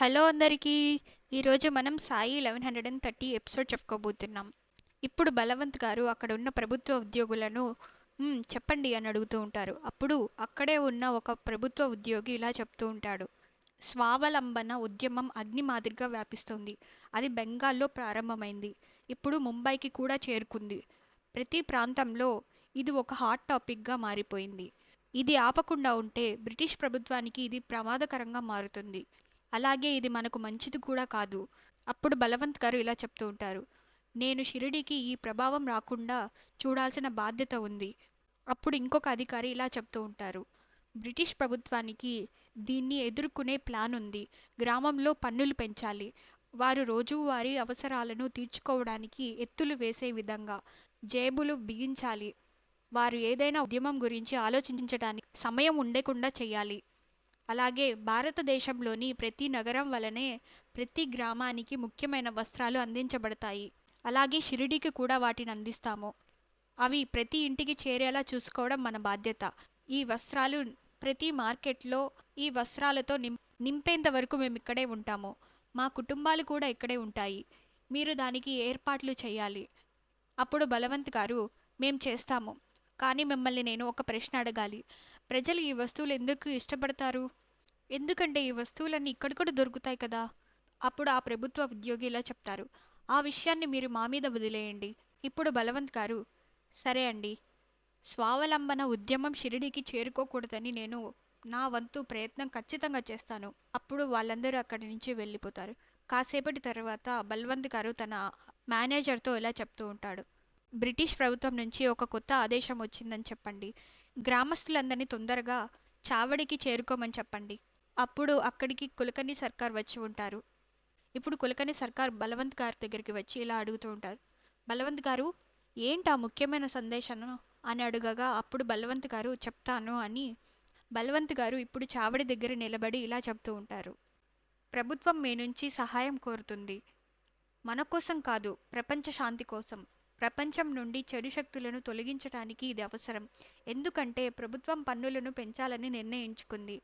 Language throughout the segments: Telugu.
హలో అందరికీ! ఈరోజు మనం సాయి 1130 ఎపిసోడ్ చెప్పుకోబోతున్నాం. ఇప్పుడు బలవంత్ గారు అక్కడ ఉన్న ప్రభుత్వ ఉద్యోగులను చెప్పండి అని అడుగుతూ ఉంటారు. అప్పుడు అక్కడే ఉన్న ఒక ప్రభుత్వ ఉద్యోగి ఇలా చెప్తూ ఉంటాడు. స్వావలంబన ఉద్యమం అగ్ని మాదిరిగా వ్యాపిస్తోంది. అది బెంగాల్లో ప్రారంభమైంది. ఇప్పుడు ముంబైకి కూడా చేరుకుంది. ప్రతి ప్రాంతంలో ఇది ఒక హాట్ టాపిక్గా మారిపోయింది. ఇది ఆపకుండా ఉంటే బ్రిటిష్ ప్రభుత్వానికి ఇది ప్రమాదకరంగా మారుతుంది. అలాగే ఇది మనకు మంచిది కూడా కాదు. అప్పుడు బలవంత్ గారు ఇలా చెప్తూ ఉంటారు. నేను షిరిడీకి ఈ ప్రభావం రాకుండా చూడాల్సిన బాధ్యత ఉంది. అప్పుడు ఇంకొక అధికారి ఇలా చెప్తూ ఉంటారు. బ్రిటిష్ ప్రభుత్వానికి దీన్ని ఎదుర్కొనే ప్లాన్ ఉంది. గ్రామంలో పన్నులు పెంచాలి. వారు రోజువారీ అవసరాలను తీర్చుకోవడానికి ఎత్తులు వేసే విధంగా జేబులు బిగించాలి. వారు ఏదైనా ఉద్యమం గురించి ఆలోచించడానికి సమయం ఉండకుండా చేయాలి. అలాగే భారతదేశంలోని ప్రతి నగరం వలనే ప్రతి గ్రామానికి ముఖ్యమైన వస్త్రాలు అందించబడతాయి. అలాగే షిరిడీకి కూడా వాటిని అందిస్తాము. అవి ప్రతి ఇంటికి చేరేలా చూసుకోవడం మన బాధ్యత. ఈ వస్త్రాలు ప్రతి మార్కెట్లో ఈ వస్త్రాలతో నింపేంత వరకు మేము ఇక్కడే ఉంటాము. మా కుటుంబాలు కూడా ఇక్కడే ఉంటాయి. మీరు దానికి ఏర్పాట్లు చేయాలి. అప్పుడు బలవంత్ గారు, మేం చేస్తాము. కానీ మిమ్మల్ని నేను ఒక ప్రశ్న అడగాలి. ప్రజలు ఈ వస్తువులు ఎందుకు ఇష్టపడతారు? ఎందుకంటే ఈ వస్తువులన్నీ ఇక్కడ కూడా దొరుకుతాయి కదా. అప్పుడు ఆ ప్రభుత్వ ఉద్యోగి ఇలా చెప్తారు. ఆ విషయాన్ని మీరు మా మీద వదిలేయండి. ఇప్పుడు బలవంత్ గారు, సరే అండి, స్వావలంబన ఉద్యమం షిరిడీకి చేరుకోకూడదని నేను నా వంతు ప్రయత్నం ఖచ్చితంగా చేస్తాను. అప్పుడు వాళ్ళందరూ అక్కడి నుంచి వెళ్ళిపోతారు. కాసేపటి తర్వాత బల్వంత్ గారు తన మేనేజర్తో ఇలా చెప్తూ ఉంటాడు. బ్రిటిష్ ప్రభుత్వం నుంచి ఒక కొత్త ఆదేశం వచ్చిందని చెప్పండి. గ్రామస్తులందరినీ తొందరగా చావడికి చేరుకోమని చెప్పండి. అప్పుడు అక్కడికి కులకర్ణి సర్కార్ వచ్చి ఉంటారు. ఇప్పుడు కులకర్ణి సర్కార్ బలవంత్ గారి దగ్గరికి వచ్చి ఇలా అడుగుతూ ఉంటారు. బలవంత్ గారు, ఏంటా ముఖ్యమైన సందేశం అని అడగగా అప్పుడు బలవంత్ గారు చెప్తాను అని బలవంత్ గారు ఇప్పుడు చావడి దగ్గర నిలబడి ఇలా చెప్తూ ఉంటారు. ప్రభుత్వం మీ నుంచి సహాయం కోరుతుంది. మన కోసం కాదు, ప్రపంచ శాంతి కోసం. ప్రపంచం నుండి చెడు శక్తులను తొలగించడానికి ఇది అవసరం. ఎందుకంటే ప్రభుత్వం పన్నులను పెంచాలని నిర్ణయించుకుంది.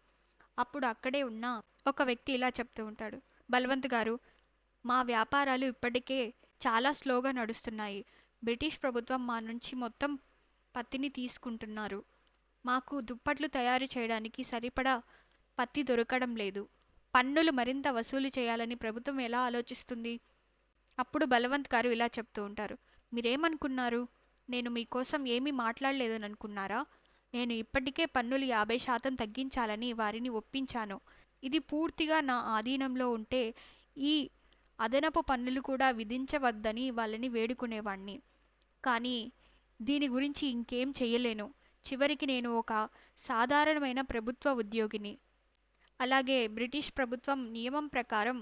అప్పుడు అక్కడే ఉన్న ఒక వ్యక్తి ఇలా చెప్తూ ఉంటాడు. బలవంత్ గారు, మా వ్యాపారాలు ఇప్పటికే చాలా స్లోగా నడుస్తున్నాయి. బ్రిటిష్ ప్రభుత్వం మా నుంచి మొత్తం పత్తిని తీసుకుంటున్నారు. మాకు దుప్పట్లు తయారు చేయడానికి సరిపడా పత్తి దొరకడం లేదు. పన్నులు మరింత వసూలు చేయాలని ప్రభుత్వం ఎలా ఆలోచిస్తుంది? అప్పుడు బలవంత్ గారు ఇలా చెప్తూ ఉంటారు. మీరేమనుకున్నారు? నేను మీకోసం ఏమీ మాట్లాడలేదని అనుకున్నారా? నేను ఇప్పటికే పన్నులు 50% తగ్గించాలని వారిని ఒప్పించాను. ఇది పూర్తిగా నా ఆధీనంలో ఉంటే ఈ అదనపు పన్నులు కూడా విధించవద్దని వాళ్ళని వేడుకునేవాణ్ణి. కానీ దీని గురించి ఇంకేం చెయ్యలేను. చివరికి నేను ఒక సాధారణమైన ప్రభుత్వ ఉద్యోగిని. అలాగే బ్రిటిష్ ప్రభుత్వం నియమం ప్రకారం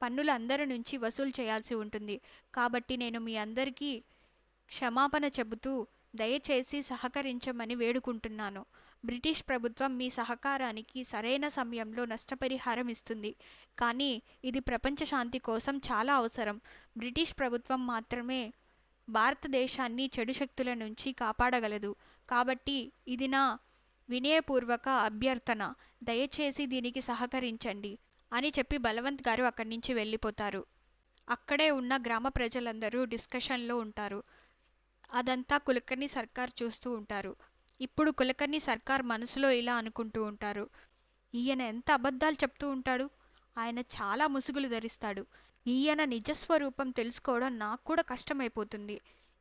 పన్నులు అందరి నుంచి వసూలు చేయాల్సి ఉంటుంది. కాబట్టి నేను మీ అందరికీ క్షమాపణ చెబుతూ దయచేసి సహకరించమని వేడుకుంటున్నాను. బ్రిటిష్ ప్రభుత్వం మీ సహకారానికి సరైన సమయంలో నష్టపరిహారం ఇస్తుంది. కానీ ఇది ప్రపంచ శాంతి కోసం చాలా అవసరం. బ్రిటిష్ ప్రభుత్వం మాత్రమే భారతదేశాన్ని చెడు శక్తుల నుంచి కాపాడగలదు. కాబట్టి ఇది నా వినయపూర్వక అభ్యర్థన. దయచేసి దీనికి సహకరించండి అని చెప్పి బలవంత్ గారు అక్కడి నుంచి వెళ్ళిపోతారు. అక్కడే ఉన్న గ్రామ ప్రజలందరూ డిస్కషన్లో ఉంటారు. అదంతా కులకర్ణి సర్కార్ చూస్తూ ఉంటారు. ఇప్పుడు కులకర్ణి సర్కార్ మనసులో ఇలా అనుకుంటూ ఉంటారు. ఈయన ఎంత అబద్ధాలు చెప్తూ ఉంటాడు. ఆయన చాలా ముసుగులు ధరిస్తాడు. ఈయన నిజస్వరూపం తెలుసుకోవడం నాకు కూడా కష్టమైపోతుంది.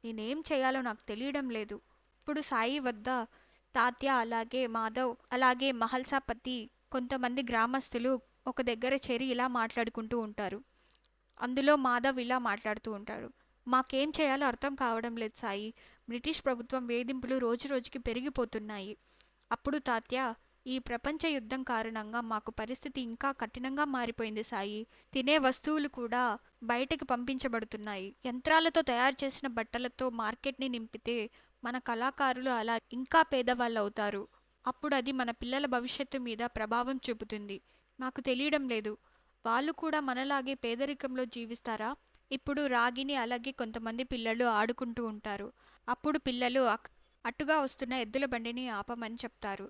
నేనేం చేయాలో నాకు తెలియడం లేదు. ఇప్పుడు సాయి వద్ద తాత్య, అలాగే మాధవ్, అలాగే మహల్సాపతి, కొంతమంది గ్రామస్తులు ఒక దగ్గర చేరి ఇలా మాట్లాడుకుంటూ ఉంటారు. అందులో మాధవ్ ఇలా మాట్లాడుతూ ఉంటాడు. మాకేం చేయాలో అర్థం కావడం లేదు సాయి. బ్రిటిష్ ప్రభుత్వం వేధింపులు రోజు రోజుకి పెరిగిపోతున్నాయి. అప్పుడు తాత్య, ఈ ప్రపంచ యుద్ధం కారణంగా మాకు పరిస్థితి ఇంకా కఠినంగా మారిపోయింది సాయి. తినే వస్తువులు కూడా బయటకు పంపించబడుతున్నాయి. యంత్రాలతో తయారు చేసిన బట్టలతో మార్కెట్ని నింపితే మన కళాకారులు అలా ఇంకా పేదవాళ్ళు అవుతారు. అప్పుడు అది మన పిల్లల భవిష్యత్తు మీద ప్రభావం చూపుతుంది. నాకు తెలియడం లేదు, వాళ్ళు కూడా మనలాగే పేదరికంలో జీవిస్తారా? ఇప్పుడు రాగిని అలాగే కొంతమంది పిల్లలు ఆడుకుంటూ ఉంటారు. అప్పుడు పిల్లలు అటుగా వస్తున్న ఎద్దుల బండిని ఆపమని చెప్తారు.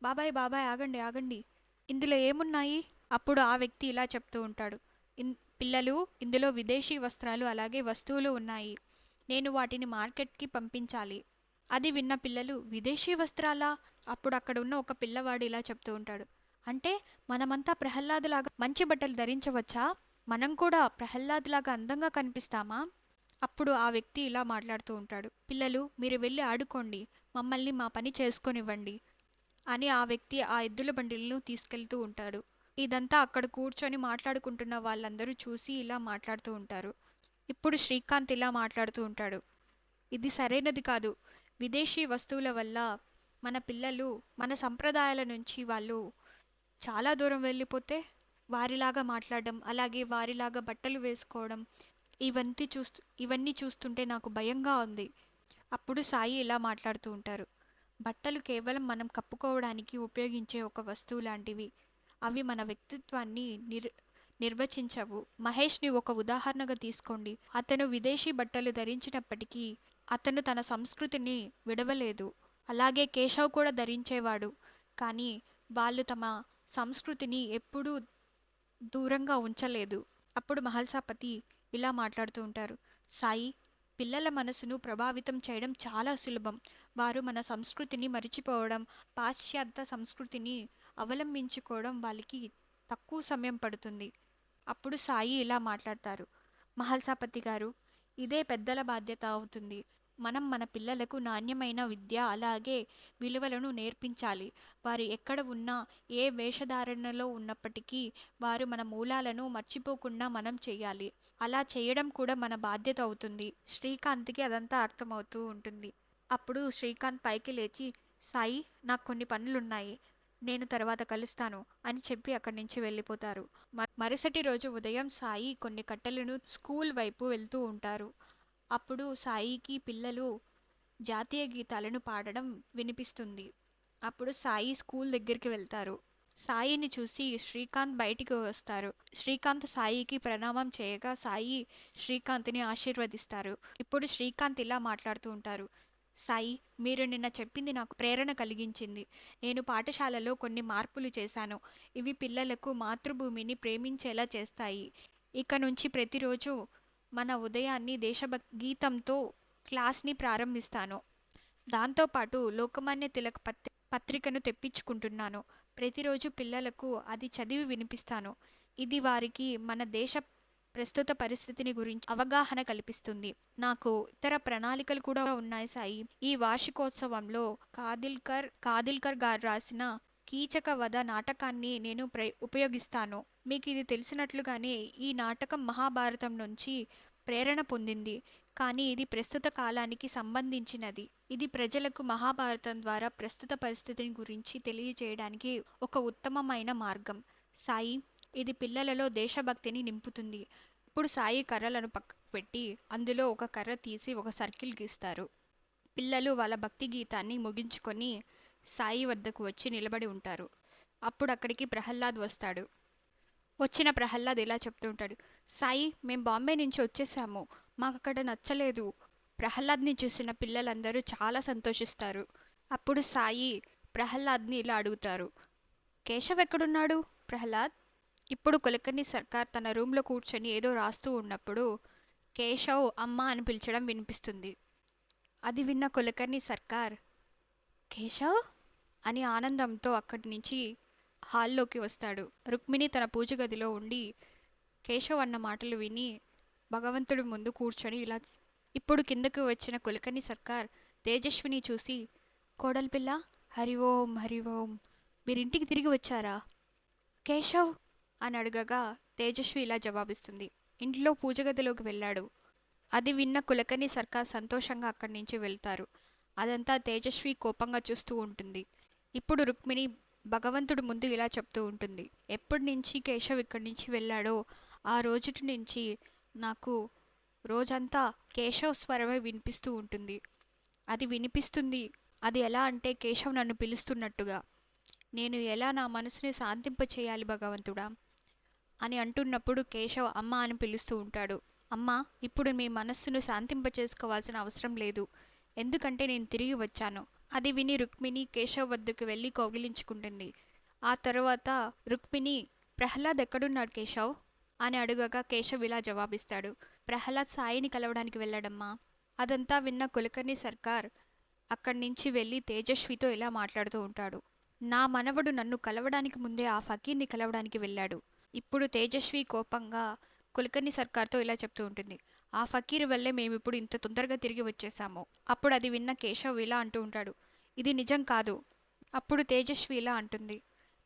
బాబాయ్ బాబాయ్, ఆగండి ఆగండి, ఇందులో ఏమున్నాయి? అప్పుడు ఆ వ్యక్తి ఇలా చెప్తూ ఉంటాడు, పిల్లలు, ఇందులో విదేశీ వస్త్రాలు అలాగే వస్తువులు ఉన్నాయి. నేను వాటిని మార్కెట్కి పంపించాలి. అది విన్న పిల్లలు, విదేశీ వస్త్రాలా? అప్పుడు అక్కడ ఉన్న ఒక పిల్లవాడు ఇలా చెప్తూ ఉంటాడు, అంటే మనమంతా ప్రహ్లాదులాగా మంచి బట్టలు ధరించవచ్చా? మనం కూడా ప్రహ్లాదులాగా అందంగా కనిపిస్తామా? అప్పుడు ఆ వ్యక్తి ఇలా మాట్లాడుతూ ఉంటాడు, పిల్లలు మీరు వెళ్ళి ఆడుకోండి, మమ్మల్ని మా పని చేసుకొనివ్వండి అని ఆ వ్యక్తి ఆ ఎద్దుల బండిలను తీసుకెళ్తూ ఉంటాడు. ఇదంతా అక్కడ కూర్చొని మాట్లాడుకుంటున్న వాళ్ళందరూ చూసి ఇలా మాట్లాడుతూ ఉంటారు. ఇప్పుడు శ్రీకాంత్ ఇలా మాట్లాడుతూ ఉంటాడు, ఇది సరైనది కాదు. విదేశీ వస్తువుల వల్ల మన పిల్లలు మన సంప్రదాయాల నుంచి వాళ్ళు చాలా దూరం వెళ్ళిపోతే వారిలాగా మాట్లాడడం అలాగే వారిలాగా బట్టలు వేసుకోవడం ఇవన్నీ చూస్తుంటే నాకు భయంగా ఉంది. అప్పుడు సాయి ఇలా మాట్లాడుతూ ఉంటారు, బట్టలు కేవలం మనం కప్పుకోవడానికి ఉపయోగించే ఒక వస్తువు లాంటివి. అవి మన వ్యక్తిత్వాన్ని నిర్వచించవు. మహేష్ని ఒక ఉదాహరణగా తీసుకోండి. అతను విదేశీ బట్టలు ధరించినప్పటికీ అతను తన సంస్కృతిని విడవలేదు. అలాగే కేశవ్ కూడా ధరించేవాడు. కానీ వాళ్ళు తమ సంస్కృతిని ఎప్పుడూ దూరంగా ఉంచలేదు. అప్పుడు మహల్సాపతి ఇలా మాట్లాడుతూ ఉంటారు, సాయి, పిల్లల మనసును ప్రభావితం చేయడం చాలా సులభం. వారు మన సంస్కృతిని మరిచిపోవడం, పాశ్చాత్య సంస్కృతిని అవలంబించుకోవడం వాళ్ళకి తక్కువ సమయం పడుతుంది. అప్పుడు సాయి ఇలా మాట్లాడతారు, మహల్సాపతి గారు, ఇదే పెద్దల బాధ్యత అవుతుంది. మనం మన పిల్లలకు నాణ్యమైన విద్య అలాగే విలువలను నేర్పించాలి. వారు ఎక్కడ ఉన్నా ఏ వేషధారణలో ఉన్నప్పటికీ వారు మన మూలాలను మర్చిపోకుండా మనం చేయాలి. అలా చేయడం కూడా మన బాధ్యత అవుతుంది. శ్రీకాంత్కి అదంతా అర్థమవుతూ ఉంటుంది. అప్పుడు శ్రీకాంత్ పైకి లేచి, సాయి, నాకు కొన్ని పనులున్నాయి, నేను తర్వాత కలుస్తాను అని చెప్పి అక్కడి నుంచి వెళ్ళిపోతారు. మరుసటి రోజు ఉదయం సాయి కొన్ని కట్టెలను స్కూల్ వైపు వెళ్తూ ఉంటారు. అప్పుడు సాయికి పిల్లలు జాతీయ గీతాలను పాడడం వినిపిస్తుంది. అప్పుడు సాయి స్కూల్ దగ్గరికి వెళ్తారు. సాయిని చూసి శ్రీకాంత్ బయటికి వస్తారు. శ్రీకాంత్ సాయికి ప్రణామం చేయగా సాయి శ్రీకాంత్ని ఆశీర్వదిస్తారు. ఇప్పుడు శ్రీకాంత్ ఇలా మాట్లాడుతూ ఉంటారు, సాయి, మీరు నిన్న చెప్పింది నాకు ప్రేరణ కలిగించింది. నేను పాఠశాలలో కొన్ని మార్పులు చేశాను. ఇవి పిల్లలకు మాతృభూమిని ప్రేమించేలా చేస్తాయి. ఇక నుంచి ప్రతిరోజు మన ఉదయాన్ని దేశభక్తి గీతంతో క్లాస్ని ప్రారంభిస్తాను. దాంతోపాటు లోకమాన్య తిలక్ పత్రికను తెప్పించుకుంటున్నాను. ప్రతిరోజు పిల్లలకు అది చదివి వినిపిస్తాను. ఇది వారికి మన దేశ ప్రస్తుత పరిస్థితిని గురించి అవగాహన కల్పిస్తుంది. నాకు ఇతర ప్రణాళికలు కూడా ఉన్నాయి సాయి. ఈ వార్షికోత్సవంలో కాదిల్కర్ గారు రాసిన కీచక వధ నాటకాన్ని నేను ఉపయోగిస్తాను. మీకు ఇది తెలిసినట్లుగానే ఈ నాటకం మహాభారతం నుంచి ప్రేరణ పొందింది. కానీ ఇది ప్రస్తుత కాలానికి సంబంధించినది. ఇది ప్రజలకు మహాభారతం ద్వారా ప్రస్తుత పరిస్థితిని గురించి తెలియజేయడానికి ఒక ఉత్తమమైన మార్గం. సాయి, ఇది పిల్లలలో దేశభక్తిని నింపుతుంది. ఇప్పుడు సాయి కర్రలను పక్కకు పెట్టి అందులో ఒక కర్ర తీసి ఒక సర్కిల్ గీస్తారు. పిల్లలు వాళ్ళ భక్తి గీతాన్ని ముగించుకొని సాయి వద్దకు వచ్చి నిలబడి ఉంటారు. అప్పుడు అక్కడికి ప్రహ్లాద్ వస్తాడు. వచ్చిన ప్రహ్లాద్ ఇలా చెప్తూ ఉంటాడు, సాయి, మేం బాంబే నుంచి వచ్చేసాము, మాకు అక్కడ నచ్చలేదు. ప్రహ్లాద్ని చూసిన పిల్లలందరూ చాలా సంతోషిస్తారు. అప్పుడు సాయి ప్రహ్లాద్ని ఇలా అడుగుతారు, కేశవ్ ఎక్కడున్నాడు? ప్రహ్లాద్. ఇప్పుడు కులకర్ణి సర్కార్ తన రూమ్లో కూర్చొని ఏదో రాస్తూ ఉన్నప్పుడు కేశవ్ అమ్మ అని పిలిచడం వినిపిస్తుంది. అది విన్న కులకర్ణి సర్కార్, కేశవ్ అని ఆనందంతో అక్కడి నుంచి హాల్లోకి వస్తాడు. రుక్మిణి తన పూజ గదిలో ఉండి కేశవ్ అన్న మాటలు విని భగవంతుడి ముందు కూర్చొని ఇలా. ఇప్పుడు కిందకు వచ్చిన కులకర్ణి సర్కార్ తేజస్విని చూసి, కోడలి పిల్ల, హరి ఓం హరి ఓం, మీరింటికి తిరిగి వచ్చారా? కేశవ్ అని అడగగా తేజస్వి ఇలా జవాబిస్తుంది, ఇంట్లో పూజ గదిలోకి వెళ్ళాడు. అది విన్న కులకర్ణి సర్కార్ సంతోషంగా అక్కడి నుంచి వెళ్తారు. అదంతా తేజస్వి కోపంగా చూస్తూ ఉంటుంది. ఇప్పుడు రుక్మిణి భగవంతుడి ముందు ఇలా చెప్తూ ఉంటుంది, ఎప్పటి నుంచి కేశవ్ ఇక్కడి నుంచి వెళ్ళాడో ఆ రోజుటి నుంచి నాకు రోజంతా కేశవ్ స్వరమే వినిపిస్తూ ఉంటుంది. అది ఎలా అంటే కేశవ్ నన్ను పిలుస్తున్నట్టుగా. నేను ఎలా నా మనసుని శాంతింపచేయాలి భగవంతుడా అని అంటున్నప్పుడు కేశవ్ అమ్మ అని పిలుస్తూ ఉంటాడు. అమ్మ, ఇప్పుడు మీ మనస్సును శాంతింపచేసుకోవాల్సిన అవసరం లేదు, ఎందుకంటే నేను తిరిగి వచ్చాను. అది విని రుక్మిణి కేశవ్ వద్దకు వెళ్ళి కౌగిలించుకుంటుంది. ఆ తర్వాత రుక్మిణి ప్రహ్లాద్ ఎక్కడున్నాడు కేశవ్ అని అడుగగా కేశవ్ ఇలా జవాబిస్తాడు. ప్రహ్లాద్ సాయిని కలవడానికి వెళ్ళడమ్మా. అదంతా విన్న కులకర్ణి సర్కార్ అక్కడి నుంచి వెళ్ళి తేజస్వితో ఇలా మాట్లాడుతూ ఉంటాడు. నా మనవడు నన్ను కలవడానికి ముందే ఆ ఫకీర్ని కలవడానికి వెళ్ళాడు. ఇప్పుడు తేజస్వి కోపంగా కులకర్ణి సర్కార్తో ఇలా చెప్తూ ఉంటుంది. ఆ ఫకీర్ వల్లే మేమిప్పుడు ఇంత తొందరగా తిరిగి వచ్చేసాము. అప్పుడు అది విన్న కేశవ్ ఇలా అంటూ ఉంటాడు. ఇది నిజం కాదు. అప్పుడు తేజస్వి ఇలా అంటుంది.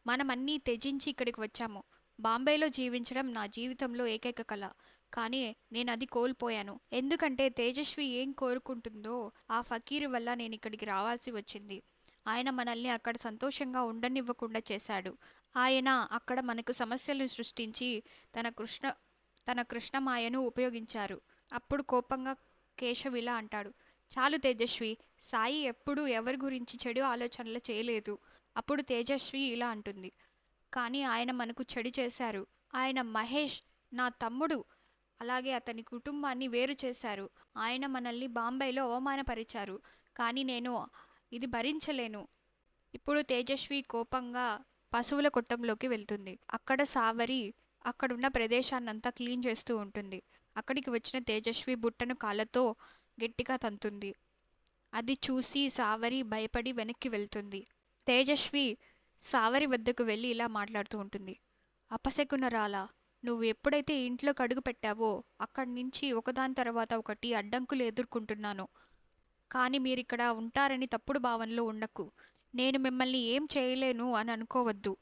మనం అన్నీ త్యజించి ఇక్కడికి వచ్చాము. బాంబేలో జీవించడం నా జీవితంలో ఏకైక కళ. కానీ నేను అది కోల్పోయాను. ఎందుకంటే తేజస్వి ఏం కోరుకుంటుందో ఆ ఫకీరు వల్ల నేను ఇక్కడికి రావాల్సి వచ్చింది. ఆయన మనల్ని అక్కడ సంతోషంగా ఉండనివ్వకుండా చేశాడు. ఆయన అక్కడ మనకు సమస్యలను సృష్టించి తన కృష్ణ తన కృష్ణమాయను ఉపయోగించారు. అప్పుడు కోపంగా కేశవ్ ఇలా అంటాడు. చాలు తేజస్వి, సాయి ఎప్పుడూ ఎవరి గురించి చెడు ఆలోచనలు చేయలేదు. అప్పుడు తేజస్వి ఇలా అంటుంది. కానీ ఆయన మనకు చెడు చేశారు. ఆయన మహేష్ నా తమ్ముడు అలాగే అతని కుటుంబాన్ని వేరు చేశారు. ఆయన మనల్ని బాంబేలో అవమానపరిచారు. కానీ నేను ఇది భరించలేను. ఇప్పుడు తేజస్వి కోపంగా పశువుల కొట్టంలోకి వెళ్తుంది. అక్కడ సావరి అక్కడున్న ప్రదేశాన్నంతా క్లీన్ చేస్తూ ఉంటుంది. అక్కడికి వచ్చిన తేజస్వి బుట్టను కాళ్ళతో గట్టిగా తంతుంది. అది చూసి సావరి భయపడి వెనక్కి వెళ్తుంది. తేజస్వి సావరి వద్దకు వెళ్ళి ఇలా మాట్లాడుతూ ఉంటుంది. అపశకునరాలా, నువ్వు ఎప్పుడైతే ఇంట్లోకి అడుగు పెట్టావో అక్కడి నుంచి ఒకదాని తర్వాత ఒకటి అడ్డంకులు ఎదుర్కొంటున్నాను. కానీ మీరిక్కడ ఉంటారని తప్పుడు భావనలో ఉండకు. నేను మిమ్మల్ని ఏం చేయలేను అని అనుకోవద్దు.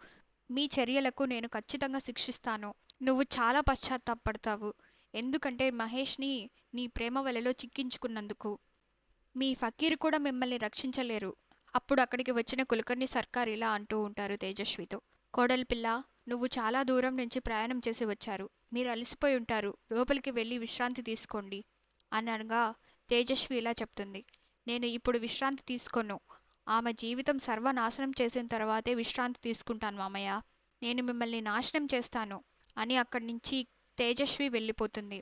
మీ చర్యలకు నేను ఖచ్చితంగా శిక్షిస్తాను. నువ్వు చాలా పశ్చాత్తాపడతావు. ఎందుకంటే మహేష్ని నీ ప్రేమ వలలో చిక్కించుకున్నందుకు. మీ ఫకీర్ కూడా మిమ్మల్ని రక్షించలేరు. అప్పుడు అక్కడికి వచ్చిన కులకర్ణి సర్కార్ ఇలా అంటూ ఉంటారు తేజస్వితో. కోడలి పిల్ల, నువ్వు చాలా దూరం నుంచి ప్రయాణం చేసి వచ్చారు. మీరు అలసిపోయి ఉంటారు. లోపలికి వెళ్ళి విశ్రాంతి తీసుకోండి అనగా తేజస్వి ఇలా చెప్తుంది. నేను ఇప్పుడు విశ్రాంతి తీసుకోను. ఆమె జీవితం సర్వనాశనం చేసిన తర్వాతే విశ్రాంతి తీసుకుంటాను మామయ్య. నేను మిమ్మల్ని నాశనం చేస్తాను అని అక్కడి నుంచి తేజస్వి వెళ్ళిపోతుంది.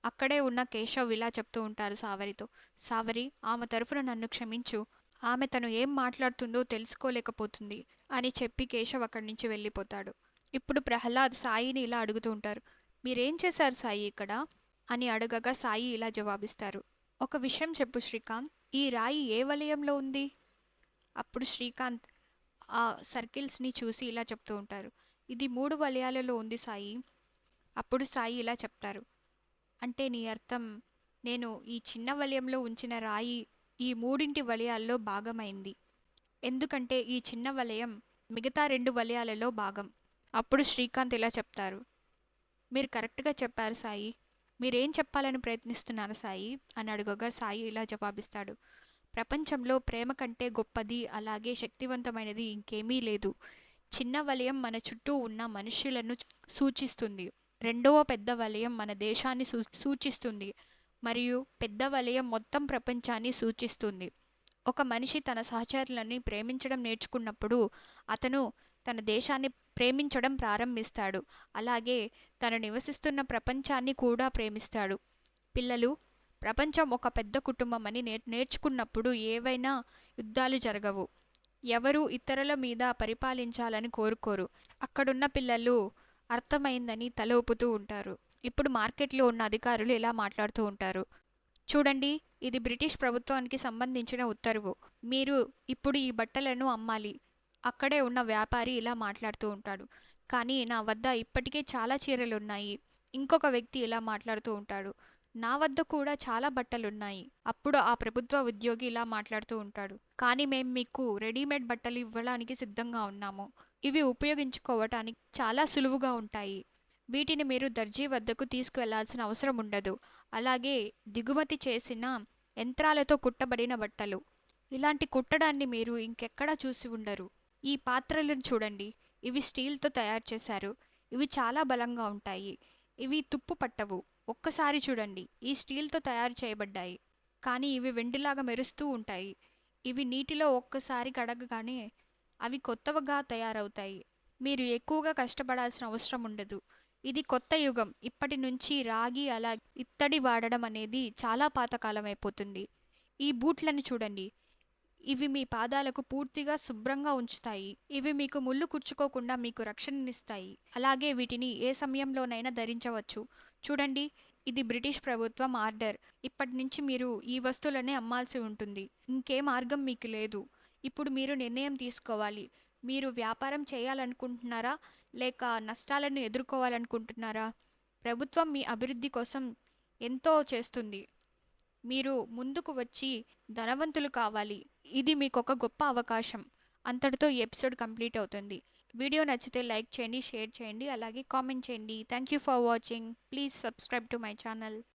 అక్కడే ఉన్న కేశవ్ ఇలా చెప్తూ ఉంటారు సావరితో. సావరి, ఆమె తరఫున నన్ను క్షమించు. ఆమె తను ఏం మాట్లాడుతుందో తెలుసుకోలేకపోతుంది అని చెప్పి కేశవ్ అక్కడి నుంచి వెళ్ళిపోతాడు. ఇప్పుడు ప్రహ్లాద్ సాయిని ఇలా అడుగుతూ ఉంటారు. మీరేం చేశారు సాయి ఇక్కడ అని అడగగా సాయి ఇలా జవాబిస్తారు. ఒక విషయం చెప్పు శ్రీకాంత్, ఈ రాయి ఏ వలయంలో ఉంది? అప్పుడు శ్రీకాంత్ ఆ సర్కిల్స్ని చూసి ఇలా చెప్తూ ఉంటారు. ఇది 3 వలయాలలో ఉంది సాయి. అప్పుడు సాయి ఇలా చెప్తారు. అంటే నీ అర్థం, నేను ఈ చిన్న వలయంలో ఉంచిన రాయి ఈ 3 వలయాల్లో భాగమైంది. ఎందుకంటే ఈ చిన్న వలయం మిగతా 2 వలయాలలో భాగం. అప్పుడు శ్రీకాంత్ ఇలా చెప్తారు. మీరు కరెక్ట్గా చెప్పారు సాయి. మీరేం చెప్పాలని ప్రయత్నిస్తున్నారు సాయి అని అడుగగా సాయి ఇలా జవాబిస్తాడు. ప్రపంచంలో ప్రేమ కంటే గొప్పది అలాగే శక్తివంతమైనది ఇంకేమీ లేదు. చిన్న వలయం మన చుట్టూ ఉన్న మనుష్యులను సూచిస్తుంది. రెండవ పెద్ద వలయం మన దేశాన్ని సూచిస్తుంది. మరియు పెద్ద వలయం మొత్తం ప్రపంచాన్ని సూచిస్తుంది. ఒక మనిషి తన సహచరులని ప్రేమించడం నేర్చుకున్నప్పుడు అతను తన దేశాన్ని ప్రేమించడం ప్రారంభిస్తాడు. అలాగే తను నివసిస్తున్న ప్రపంచాన్ని కూడా ప్రేమిస్తాడు. పిల్లలు, ప్రపంచం ఒక పెద్ద కుటుంబం అని నేర్చుకున్నప్పుడు ఏవైనా యుద్ధాలు జరగవు. ఎవరు ఇతరుల మీద పరిపాలించాలని కోరుకోరు. అక్కడున్న పిల్లలు అర్థమైందని తల ఊపుతూ ఉంటారు. ఇప్పుడు మార్కెట్లో ఉన్న అధికారులు ఇలా మాట్లాడుతూ ఉంటారు. చూడండి, ఇది బ్రిటిష్ ప్రభుత్వానికి సంబంధించిన ఉత్తర్వు. మీరు ఇప్పుడు ఈ బట్టలను అమ్మాలి. అక్కడే ఉన్న వ్యాపారి ఇలా మాట్లాడుతూ ఉంటాడు. కానీ నా వద్ద ఇప్పటికే చాలా చీరలున్నాయి. ఇంకొక వ్యక్తి ఇలా మాట్లాడుతూ ఉంటాడు. నా వద్ద కూడా చాలా బట్టలున్నాయి. అప్పుడు ఆ ప్రభుత్వ ఉద్యోగి ఇలా మాట్లాడుతూ ఉంటాడు. కానీ మేము మీకు రెడీమేడ్ బట్టలు ఇవ్వడానికి సిద్ధంగా ఉన్నాము. ఇవి ఉపయోగించుకోవటానికి చాలా సులువుగా ఉంటాయి. వీటిని మీరు దర్జీ వద్దకు తీసుకువెళ్లాల్సిన అవసరం ఉండదు. అలాగే దిగుమతి చేసిన యంత్రాలతో కుట్టబడిన బట్టలు. ఇలాంటి కుట్టడాన్ని మీరు ఇంకెక్కడా చూసి ఉండరు. ఈ పాత్రలను చూడండి. ఇవి స్టీల్తో తయారు చేశారు. ఇవి చాలా బలంగా ఉంటాయి. ఇవి తుప్పు పట్టవు. ఒక్కసారి చూడండి, ఈ స్టీల్తో తయారు చేయబడ్డాయి. కానీ ఇవి వెండిలాగా మెరుస్తూ ఉంటాయి. ఇవి నీటిలో ఒక్కసారి కడగగానే అవి కొత్తవిగా తయారవుతాయి. మీరు ఎక్కువగా కష్టపడాల్సిన అవసరం ఉండదు. ఇది కొత్త యుగం. ఇప్పటి నుంచి రాగి అలా ఇత్తడి వాడడం అనేది చాలా పాతకాలం అయిపోతుంది. ఈ బూట్లను చూడండి. ఇవి మీ పాదాలకు పూర్తిగా శుభ్రంగా ఉంచుతాయి. ఇవి మీకు ముళ్ళు కుచ్చుకోకుండా మీకు రక్షణనిస్తాయి. అలాగే వీటిని ఏ సమయంలోనైనా ధరించవచ్చు. చూడండి, ఇది బ్రిటిష్ ప్రభుత్వం ఆర్డర్. ఇప్పటి నుంచి మీరు ఈ వస్తువులనే అమ్మాల్సి ఉంటుంది. ఇంకే మార్గం మీకు లేదు. ఇప్పుడు మీరు నిర్ణయం తీసుకోవాలి. మీరు వ్యాపారం చేయాలనుకుంటున్నారా? లేక నష్టాలను ఎదుర్కోవాలనుకుంటున్నారా? ప్రభుత్వం మీ అభివృద్ధి కోసం ఎంతో చేస్తుంది. మీరు ముందుకు వచ్చి ధనవంతులు కావాలి. ఇది మీకొక గొప్ప అవకాశం. అంతటితో ఈ ఎపిసోడ్ కంప్లీట్ అవుతుంది. వీడియో నచ్చితే లైక్ చేయండి, షేర్ చేయండి, అలాగే కామెంట్ చేయండి. Thank you for watching. Please subscribe to my channel.